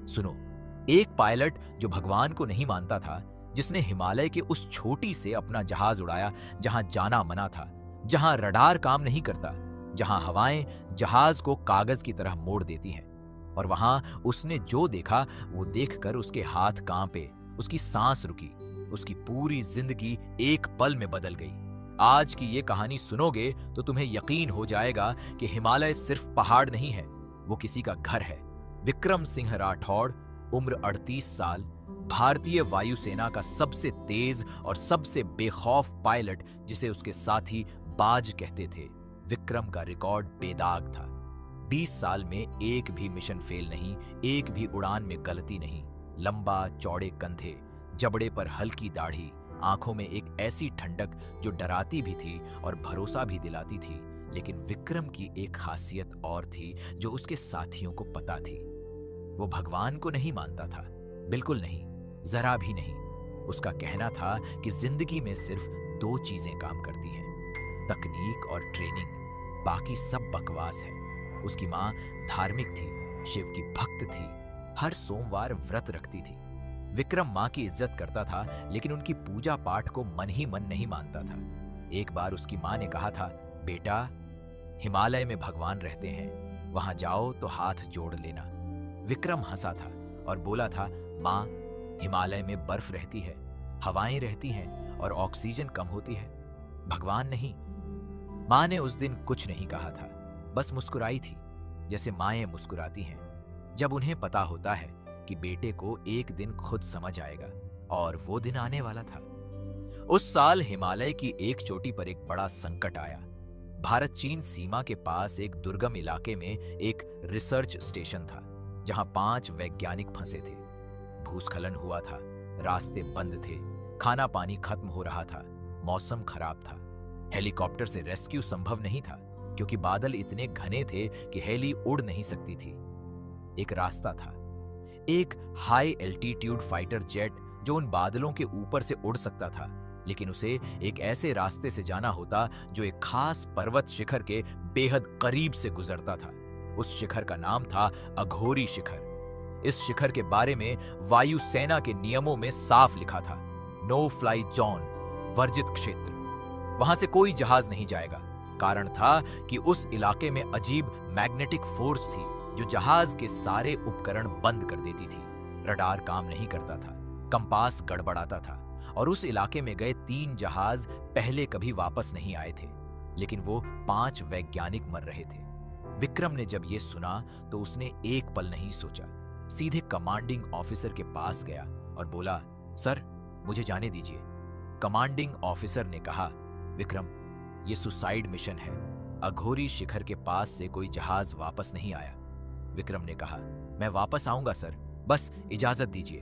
सुनो, एक पायलट जो भगवान को नहीं मानता था, जिसने हिमालय के उस छोटी से अपना जहाज उड़ाया जहां जाना मना था, जहां रडार काम नहीं करता, जहां हवाएं जहाज को कागज की तरह मोड़ देती हैं। और वहां उसने जो देखा वो देखकर उसके हाथ कांपे, उसकी सांस रुकी, उसकी पूरी जिंदगी एक पल में बदल गई। आज की ये कहानी सुनोगे तो तुम्हें यकीन हो जाएगा कि हिमालय सिर्फ पहाड़ नहीं है, वो किसी का घर है। विक्रम सिंह राठौड़, उम्र 38 साल, भारतीय वायुसेना का सबसे तेज और सबसे बेखौफ पायलट, जिसे उसके साथी बाज कहते थे। विक्रम का रिकॉर्ड बेदाग था। 20 साल में एक भी मिशन फेल नहीं, एक भी उड़ान में गलती नहीं। लंबा चौड़े कंधे, जबड़े पर हल्की दाढ़ी, आंखों में एक ऐसी ठंडक जो डराती भी थी और भरोसा भी दिलाती थी। लेकिन विक्रम की एक खासियत और थी जो उसके साथियों को पता थी। वो भगवान को नहीं मानता था, बिल्कुल नहीं, जरा भी नहीं। उसका कहना था कि जिंदगी में सिर्फ 2 चीजें काम करती हैं, तकनीक और ट्रेनिंग, बाकी सब बकवास है। उसकी माँ धार्मिक थी, शिव की भक्त थी, हर सोमवार व्रत रखती थी। विक्रम माँ की इज्जत करता था, लेकिन उनकी पूजा पाठ को मन ही मन नहीं मानता था। एक बार उसकी माँ ने कहा था, बेटा, हिमालय में भगवान रहते हैं, वहां जाओ तो हाथ जोड़ लेना। विक्रम हंसा था और बोला था, माँ, हिमालय में बर्फ रहती है, हवाएं रहती हैं और ऑक्सीजन कम होती है, भगवान नहीं। माँ ने उस दिन कुछ नहीं कहा था, बस मुस्कुराई थी, जैसे माएं मुस्कुराती हैं जब उन्हें पता होता है कि बेटे को एक दिन खुद समझ आएगा। और वो दिन आने वाला था। उस साल हिमालय की एक चोटी पर एक बड़ा संकट आया। भारत चीन सीमा के पास एक दुर्गम इलाके में एक रिसर्च स्टेशन था, जहां 5 वैज्ञानिक फंसे थे। भूस्खलन हुआ था, रास्ते बंद थे, खाना पानी खत्म हो रहा था, मौसम खराब था। हेलीकॉप्टर से रेस्क्यू संभव नहीं था, क्योंकि बादल इतने घने थे कि हेली उड़ नहीं सकती थी। एक रास्ता था, एक हाई एल्टीट्यूड फाइटर जेट जो उन बादलों के ऊपर से उड़ सकता था, लेकिन उसे एक ऐसे रास्ते से जाना होता जो एक खास पर्वत शिखर के बेहद करीब से गुजरता था। उस शिखर का नाम था अघोरी शिखर। इस शिखर के बारे में वायुसेना के नियमों में साफ लिखा था, नो फ्लाई जोन, वर्जित क्षेत्र। वहां से कोई जहाज नहीं जाएगा। कारण था कि उस इलाके में अजीब मैग्नेटिक फोर्स थी जो जहाज के सारे उपकरण बंद कर देती थी। रडार काम नहीं करता था, कंपास गड़बड़ाता था, और उस इलाके में गए 3 जहाज पहले कभी वापस नहीं आए थे। लेकिन वो 5 वैज्ञानिक मर रहे थे। विक्रम ने जब ये सुना तो उसने एक पल नहीं सोचा, सीधे कमांडिंग ऑफिसर के पास गया और बोला, सर, मुझे जाने दीजिए। कमांडिंग ऑफिसर ने कहा, विक्रम, ये सुसाइड मिशन है, अघोरी शिखर के पास से कोई जहाज वापस नहीं आया। विक्रम ने कहा, मैं वापस आऊंगा सर, बस इजाजत दीजिए।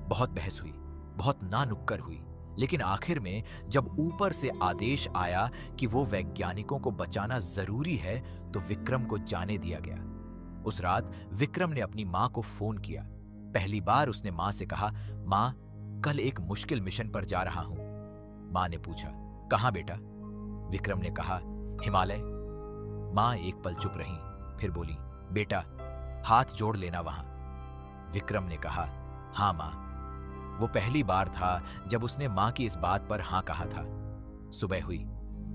बहुत बहस हुई, बहुत नानुक्कर हुई, लेकिन आखिर में जब ऊपर से आदेश आया कि वो वैज्ञानिकों को बचाना जरूरी है, तो विक्रम को जाने दिया गया। उस रात विक्रम ने अपनी मां को फोन किया। पहली बार उसने मां से कहा, मां, कल एक मुश्किल मिशन पर जा रहा हूं। मां ने पूछा, कहां बेटा? विक्रम ने कहा, हिमालय। मां एक पल चुप रही, फिर बोली, बेटा, हाथ जोड़ लेना वहां। विक्रम ने कहा, हां मां। वो पहली बार था जब उसने मां की इस बात पर हां कहा था। सुबह हुई,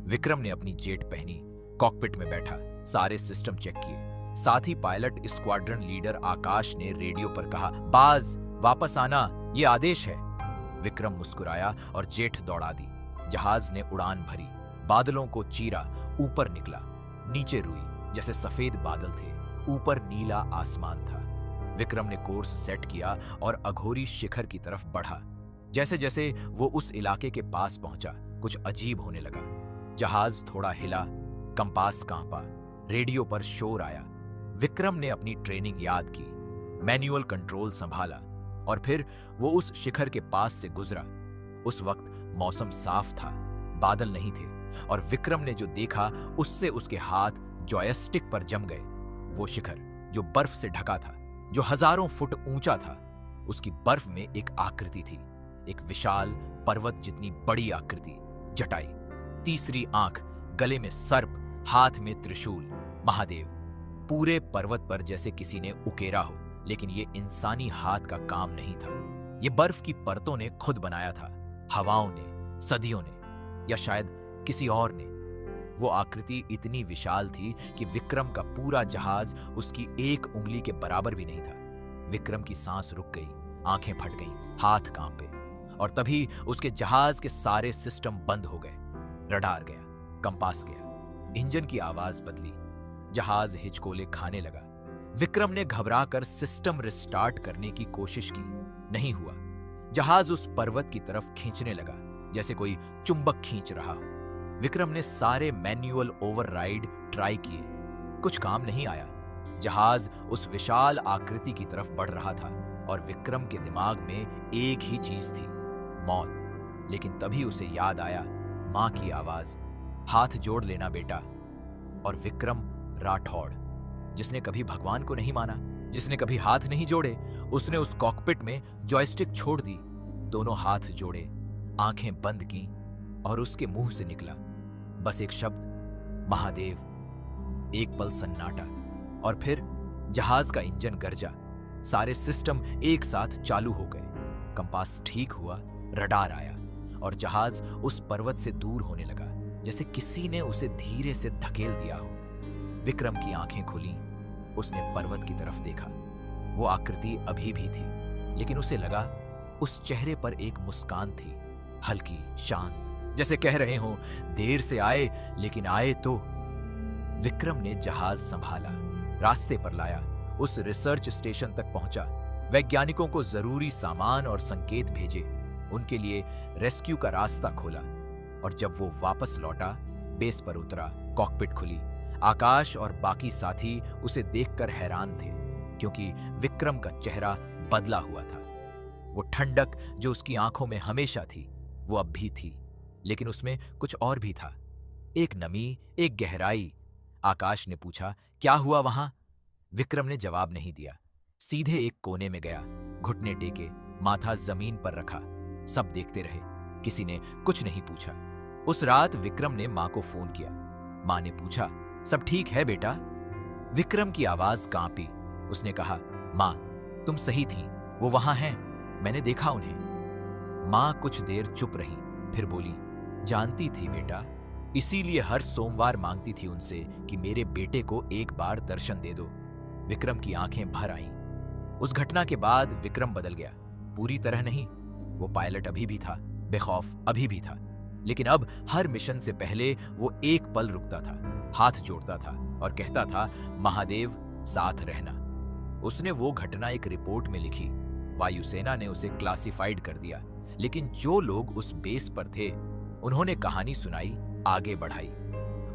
विक्रम ने अपनी जेट पहनी, कॉकपिट में बैठा, सारे सिस्टम चेक किए। साथी पायलट स्क्वाड्रन लीडर आकाश ने रेडियो पर कहा, बाज, वापस आना, ये आदेश है। विक्रम मुस्कुराया और जेट दौड़ा दी। जहाज ने उड़ान भरी, बादलों को चीरा, ऊपर निकला, नीचे रुई, जैसे सफेद बादल थे, ऊपर नीला आसमान था। विक्रम ने कोर्स सेट किया और अघोरी शिखर की तरफ बढ़ा। जैसे जैसे वो उस इलाके के पास पहुंचा, कुछ अजीब होने लगा। जहाज थोड़ा हिला, कंपास कांपा, रेडियो पर शोर आया। विक्रम ने अपनी ट्रेनिंग याद की, मैनुअल कंट्रोल संभाला, और फिर वो उस शिखर के पास से गुजरा। उस वक्त मौसम साफ था, बादल नहीं थे, और विक्रम ने जो देखा उससे उसके हाथ जॉयस्टिक पर जम गए। वो शिखर जो बर्फ से ढका था, जो हजारों फुट ऊंचा था, उसकी बर्फ में एक आकृति थी, एक विशाल पर्वत जितनी बड़ी आकृति, जटाई, तीसरी आंख, गले में सर्प, हाथ में त्रिशूल, महादेव। पूरे पर्वत पर जैसे किसी ने उकेरा हो, लेकिन ये इंसानी हाथ का काम नहीं था। ये बर्फ की परतों ने खुद बनाया था, हवाओं ने, सदियों ने, या शायद किसी और ने। वो आकृति इतनी विशाल थी कि विक्रम का पूरा जहाज उसकी एक उंगली के बराबर भी नहीं था। विक्रम की सांस रुक गई, आंखें फट गईं, हाथ कांपे, और तभी उसके जहाज के सारे सिस्टम बंद हो गए। रडार गया, कंपास गया, इंजन की आवाज बदली, जहाज हिचकोले खाने लगा। विक्रम ने घबराकर सिस्टम रिस्टार्ट करने की कोशिश की, नहीं हुआ। जहाज उस पर्वत की तरफ खींचने लगा जैसे कोई चुंबक खींच रहा हो। विक्रम ने सारे मैन्युअल ओवरराइड ट्राई किए, कुछ काम नहीं आया। जहाज उस विशाल आकृति की तरफ बढ़ रहा था और विक्रम के दिमाग में एक ही चीज थी, मौत। लेकिन तभी उसे याद आया मां की आवाज, हाथ जोड़ लेना बेटा। और विक्रम राठौड़, जिसने कभी भगवान को नहीं माना, जिसने कभी हाथ नहीं जोड़े, उसने उस कॉकपिट में जॉयस्टिक छोड़ दी, दोनों हाथ जोड़े, आंखें बंद की, और उसके मुंह से निकला बस एक शब्द, महादेव। एक पल सन्नाटा, और फिर जहाज का इंजन गरजा, सारे सिस्टम एक साथ चालू हो गए। कंपास ठीक हुआ, रडार आया, और जहाज उस पर्वत से दूर होने लगा जैसे किसी ने उसे धीरे से धकेल दिया हो। विक्रम की आंखें खुली, उसने पर्वत की तरफ देखा। वो आकृति अभी भी थी, लेकिन उसे लगा उस चेहरे पर एक मुस्कान थी, हल्की, शांत, जैसे कह रहे हो देर से आए लेकिन आए तो। विक्रम ने जहाज संभाला, रास्ते पर लाया, उस रिसर्च स्टेशन तक पहुंचा, वैज्ञानिकों को जरूरी सामान और संकेत भेजे, उनके लिए रेस्क्यू का रास्ता खोला। और जब वो वापस लौटा, बेस पर उतरा, कॉकपिट खुली, आकाश और बाकी साथी उसे देखकर हैरान थे, क्योंकि विक्रम का चेहरा बदला हुआ था। वो ठंडक जो उसकी आंखों में हमेशा थी, वो अब भी थी, लेकिन उसमें कुछ और भी था, एक नमी, एक गहराई। आकाश ने पूछा, क्या हुआ वहां? विक्रम ने जवाब नहीं दिया, सीधे एक कोने में गया, घुटने टेके, माथा जमीन पर रखा। सब देखते रहे, किसी ने कुछ नहीं पूछा। उस रात विक्रम ने मां को फोन किया। मां ने पूछा, सब ठीक है बेटा? विक्रम की आवाज कांपी। उसने कहा, मां, तुम सही थी, वो वहां हैं, मैंने देखा उन्हें। मां कुछ देर चुप रही, फिर बोली, जानती थी बेटा, इसीलिए हर सोमवार मांगती थी उनसे कि मेरे बेटे को एक बार दर्शन दे दो। विक्रम की आंखें भर आईं। उस घटना के बाद विक्रम बदल गया, पूरी तरह नहीं। वो पायलट अभी भी था, बेखौफ अभी भी था, लेकिन अब हर मिशन से पहले वो एक पल रुकता था, हाथ जोड़ता था और कहता था, महादेव साथ रहना। उसने वो घटना एक रिपोर्ट में लिखी, वायुसेना ने उसे क्लासिफाइड कर दिया, लेकिन जो लोग उस बेस पर थे उन्होंने कहानी सुनाई, आगे बढ़ाई,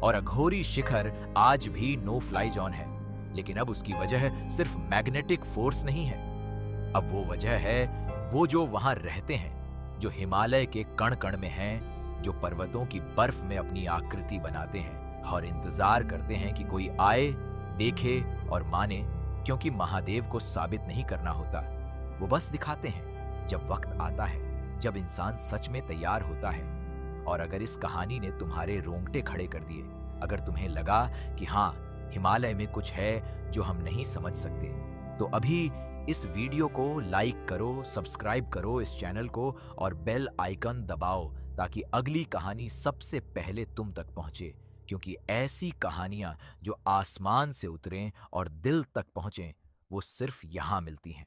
और अघोरी शिखर आज भी नो फ्लाई जोन है। लेकिन अब उसकी वजह सिर्फ मैग्नेटिक फोर्स नहीं है, अब वो वजह है वो जो वहां रहते हैं, जो हिमालय के कण कण में हैं, जो पर्वतों की बर्फ में अपनी आकृति बनाते हैं और इंतजार करते हैं कि कोई आए, देखे और माने, क्योंकि महादेव को साबित नहीं करना होता, वो बस दिखाते हैं जब वक्त आता है, जब इंसान सच में तैयार होता है। और अगर इस कहानी ने तुम्हारे रोंगटे खड़े कर दिए, अगर तुम्हें लगा कि हाँ, हिमालय में कुछ है जो हम नहीं समझ सकते, तो अभी इस वीडियो को लाइक करो, सब्सक्राइब करो इस चैनल को और बेल आइकन दबाओ, ताकि अगली कहानी सबसे पहले तुम तक पहुंचे। क्योंकि ऐसी कहानियां जो आसमान से उतरें और दिल तक पहुंचें, वो सिर्फ यहां मिलती हैं।